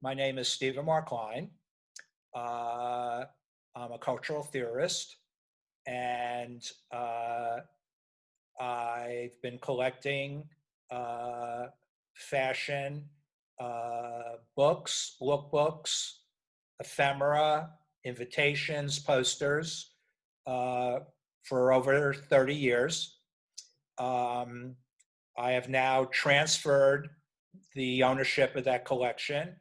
My name is Stephen Mark Klein. Uh, I'm a cultural theorist, and I've been collecting uh, fashion books, lookbooks, ephemera, invitations, posters uh, for over 30 years. Um, I have now transferred the ownership of that collection.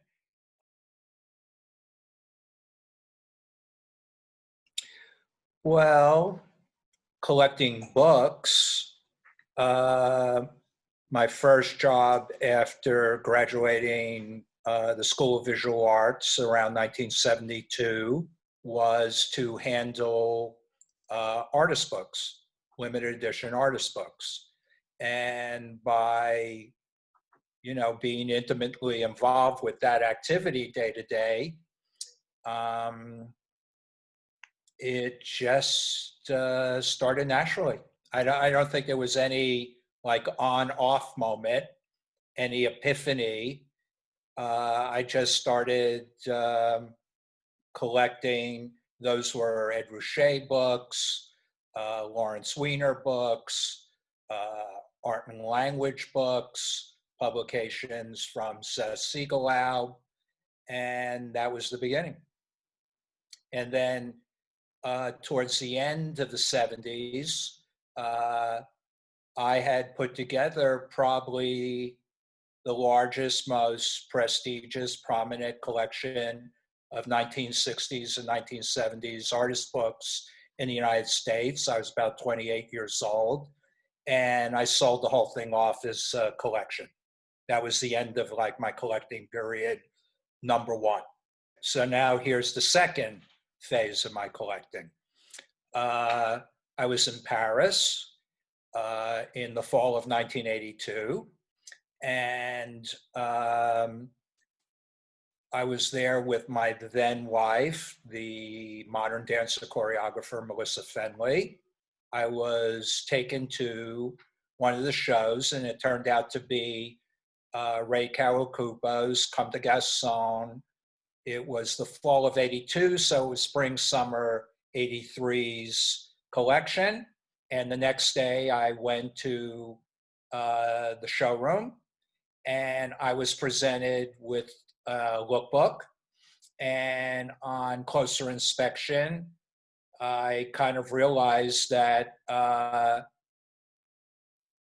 Well, collecting books. Uh, my first job after graduating the School of Visual Arts around 1972 was to handle artist books, limited edition artist books. And by being intimately involved with that activity day to day, it just started naturally. I don't think there was any like on-off moment, any epiphany. I just started collecting. Those were Ed Ruscha books, Lawrence Weiner books, art and language books, publications from Seth Siegelau, and that was the beginning. And then towards the end of the 70s, I had put together probably the largest, most prestigious, prominent collection of 1960s and 1970s artist books in the United States. I was about 28 years old, and I sold the whole thing off as a collection. That was the end of like my collecting period, number one. So now here's the second phase of my collecting. Uh, I was in Paris in the fall of 1982, and I was there with my then wife, the modern dancer choreographer Melissa Fenley. I was taken to one of the shows, and it turned out to be Ray Kawakubo's Come to Gaston. It was the fall of 82, so it was spring, summer 83's collection. And the next day I went to the showroom, and I was presented with a lookbook. And on closer inspection, I kind of realized that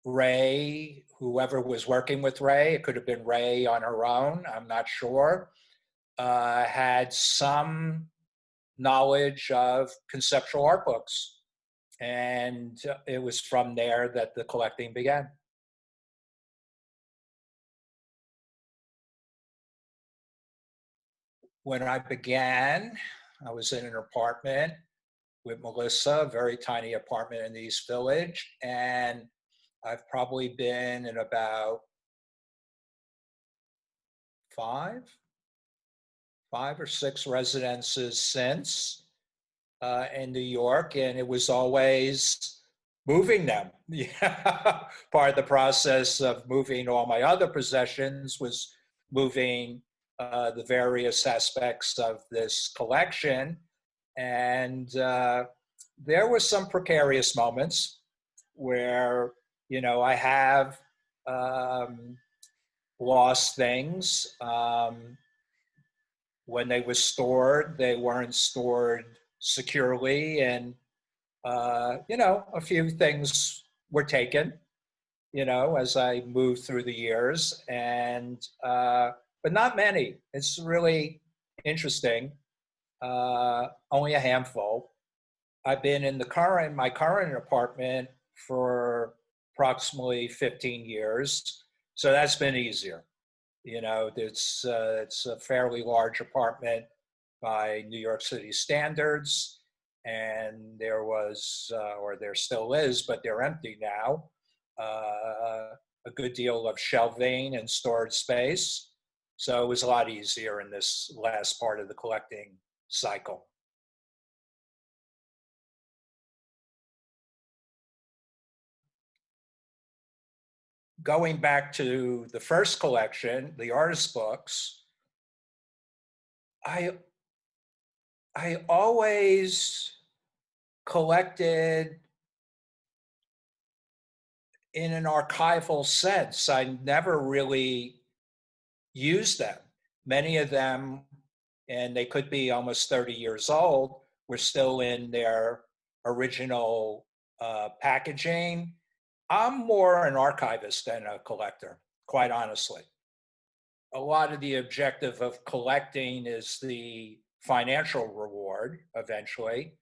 Ray, whoever was working with Ray, it could have been Ray on her own, I'm not sure, had some knowledge of conceptual art books. And it was from there that the collecting began. When I began, I was in an apartment with Melissa, a very tiny apartment in the East Village, and I've probably been in about five or six residences since in New York, and it was always moving them. Yeah. Part of the process of moving all my other possessions was moving the various aspects of this collection. And there were some precarious moments where, I have lost things. When they were stored, they weren't stored securely, and a few things were taken, as I moved through the years, and but not many. It's really interesting. Only a handful. I've been in my current apartment for approximately 15 years, so that's been easier. It's a fairly large apartment by New York City standards, and there was, or there still is, but they're empty now, a good deal of shelving and storage space. So it was a lot easier in this last part of the collecting cycle. Going back to the first collection, the artist books, I I always collected in an archival sense. I never really used them. Many of them, and they could be almost 30 years old, were still in their original packaging. I'm more an archivist than a collector, quite honestly. A lot of the objective of collecting is the financial reward eventually,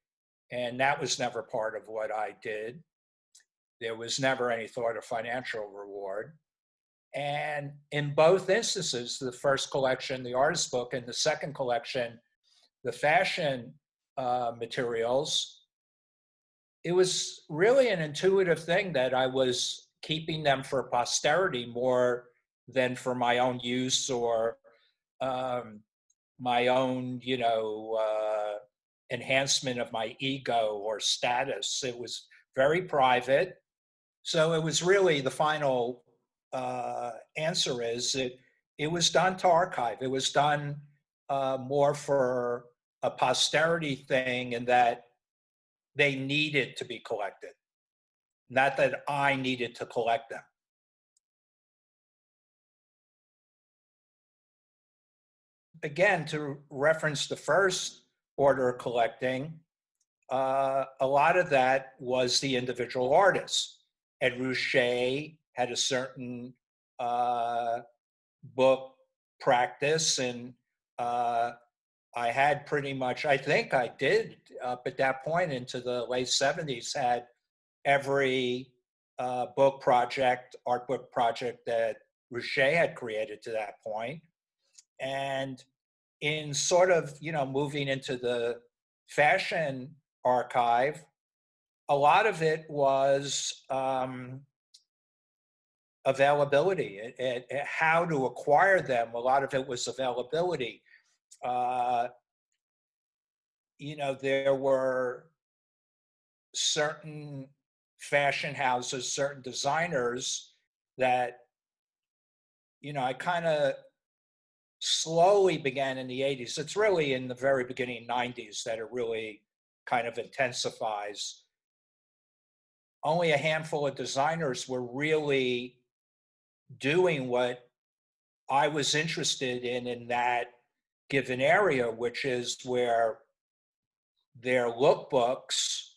and that was never part of what I did. There was never any thought of financial reward. And in both instances, the first collection, the artist book, and the second collection, the fashion materials, it was really an intuitive thing that I was keeping them for posterity more than for my own use or um, my own, enhancement of my ego or status. It was very private. So it was really the final answer is it was done to archive. It was done more for a posterity thing, and that they needed to be collected, not that I needed to collect them. Again, to reference the first order of collecting, a lot of that was the individual artists. Ed Ruscha had a certain uh, book practice, and uh, I had pretty much, I think I did up at that point into the late 70s, had every art book project that Ruscha had created to that point. And in sort of, moving into the fashion archive, a lot of it was availability, how to acquire them. A lot of it was availability. Uh, there were certain fashion houses, certain designers that, I kind of slowly began in the 80s. It's really in the very beginning 90s that it really kind of intensifies. Only a handful of designers were really doing what I was interested in that given area, which is where their lookbooks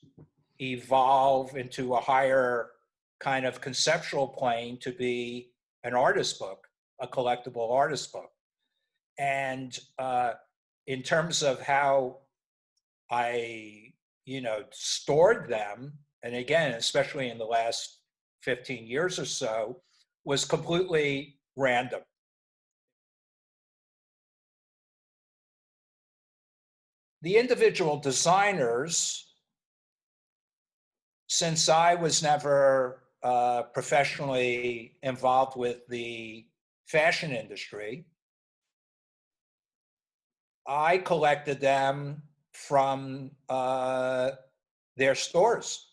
evolve into a higher kind of conceptual plane to be an artist book, a collectible artist book. And in terms of how I, stored them, and again, especially in the last 15 years or so, was completely random. The individual designers, since I was never professionally involved with the fashion industry, I collected them from their stores.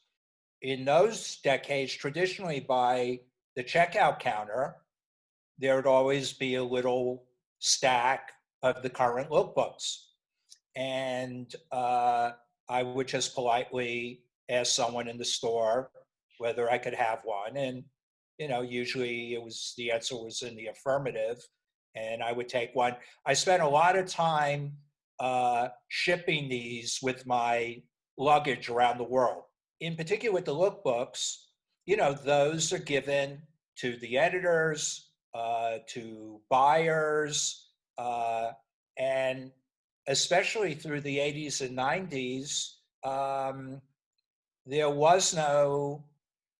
In those decades, traditionally by the checkout counter, there would always be a little stack of the current lookbooks. And I would just politely ask someone in the store whether I could have one. And, usually the answer was in the affirmative, and I would take one. I spent a lot of time shipping these with my luggage around the world. In particular with the lookbooks, those are given to the editors, to buyers, and especially through the 80s and 90s, there was no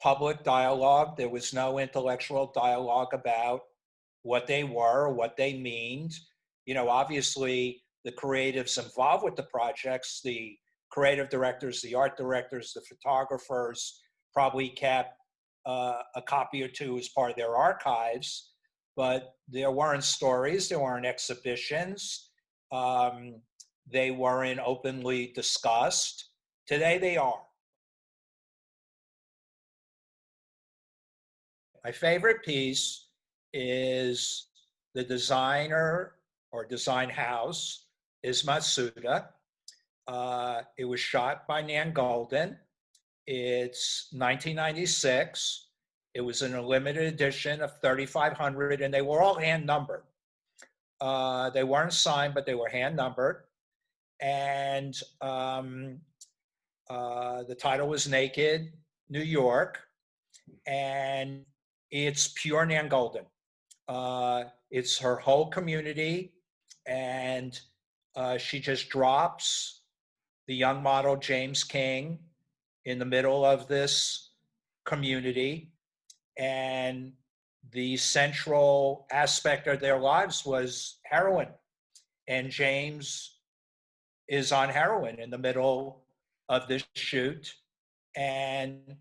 public dialogue. There was no intellectual dialogue about what they were, what they meaned. Obviously, the creatives involved with the projects, the creative directors, the art directors, the photographers, probably kept a copy or two as part of their archives, but there weren't stories, there weren't exhibitions, they weren't openly discussed. Today they are. My favorite piece is the designer or design house is Matsuda. It was shot by Nan Goldin. It's 1996. It was in a limited edition of 3,500, and they were all hand numbered. They weren't signed, but they were hand numbered. And the title was Naked New York, and it's pure Nan Goldin. It's her whole community, and she just drops the young model James King in the middle of this community, and the central aspect of their lives was heroin, and James is on heroin in the middle of this shoot. And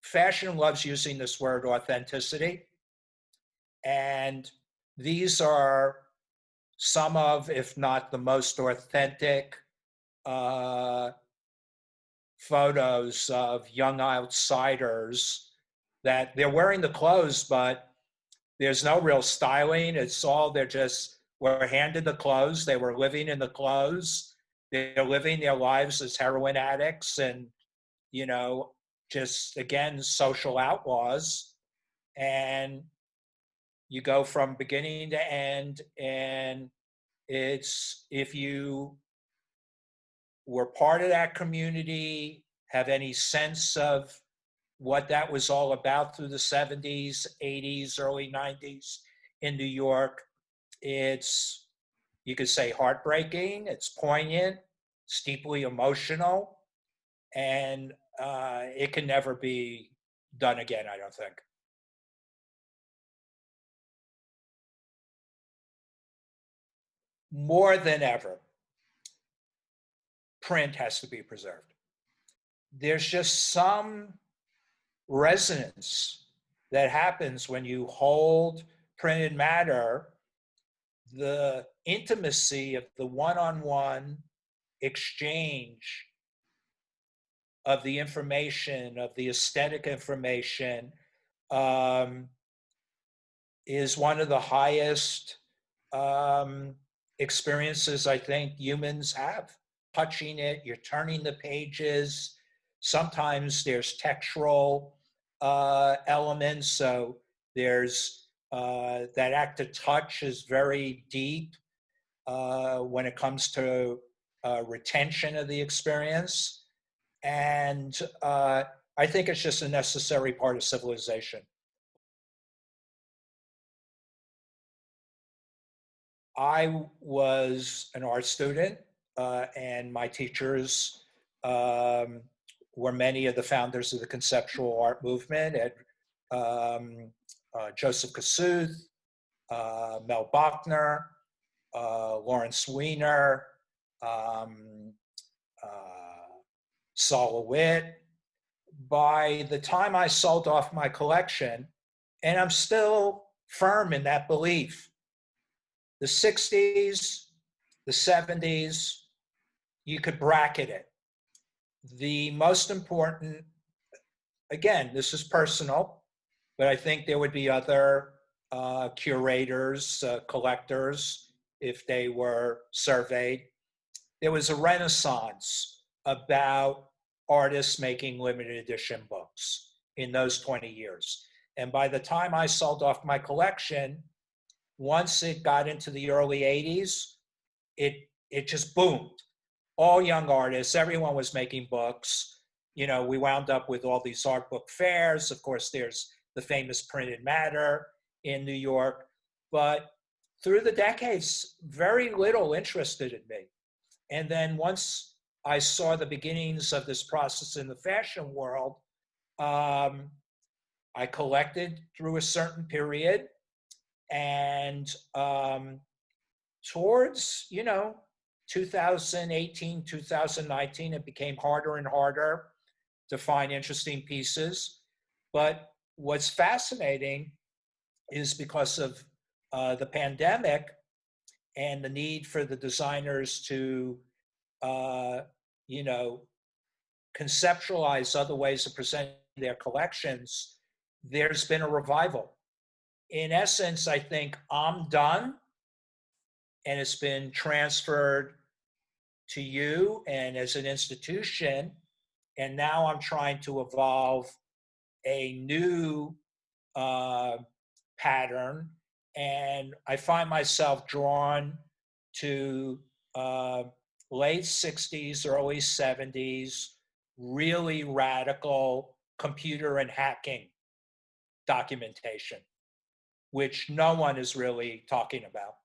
fashion loves using this word authenticity, and these are some of, if not the most authentic photos of young outsiders, that they're wearing the clothes, but there's no real styling. It's all, they're just were handed the clothes. They were living in the clothes. They're living their lives as heroin addicts and, just, again, social outlaws. And you go from beginning to end, and it's, if you were part of that community, have any sense of what that was all about through the 70s, 80s, early 90s in New York, it's, you could say, heartbreaking, it's poignant, it's deeply emotional, and it can never be done again, I don't think. More than ever, print has to be preserved. There's just some resonance that happens when you hold printed matter, the intimacy of the one-on-one exchange of the information, of the aesthetic information, is one of the highest experiences I think humans have. Touching it, you're turning the pages. Sometimes there's textural elements, so there's that act of touch is very deep when it comes to retention of the experience. And I think it's just a necessary part of civilization. I was an art student, and my teachers were many of the founders of the conceptual art movement, at Joseph Kossuth, Mel Bachner, Lawrence Weiner, Saul LeWitt. By the time I sold off my collection, and I'm still firm in that belief, the 60s, the 70s, you could bracket it. The most important, again, this is personal, but I think there would be other curators, collectors, if they were surveyed. There was a renaissance about artists making limited edition books in those 20 years. And by the time I sold off my collection, once it got into the early 80s, it just boomed. All young artists, everyone was making books. We wound up with all these art book fairs. Of course, there's the famous Printed Matter in New York. But through the decades, very little interested in me. And then once I saw the beginnings of this process in the fashion world, I collected through a certain period. And towards, 2018, 2019, it became harder and harder to find interesting pieces. But what's fascinating is, because of the pandemic and the need for the designers to, conceptualize other ways of presenting their collections, there's been a revival. In essence, I think I'm done, and it's been transferred to you and as an institution. And now I'm trying to evolve a new pattern. And I find myself drawn to late 60s, early 70s, really radical computer and hacking documentation, which no one is really talking about.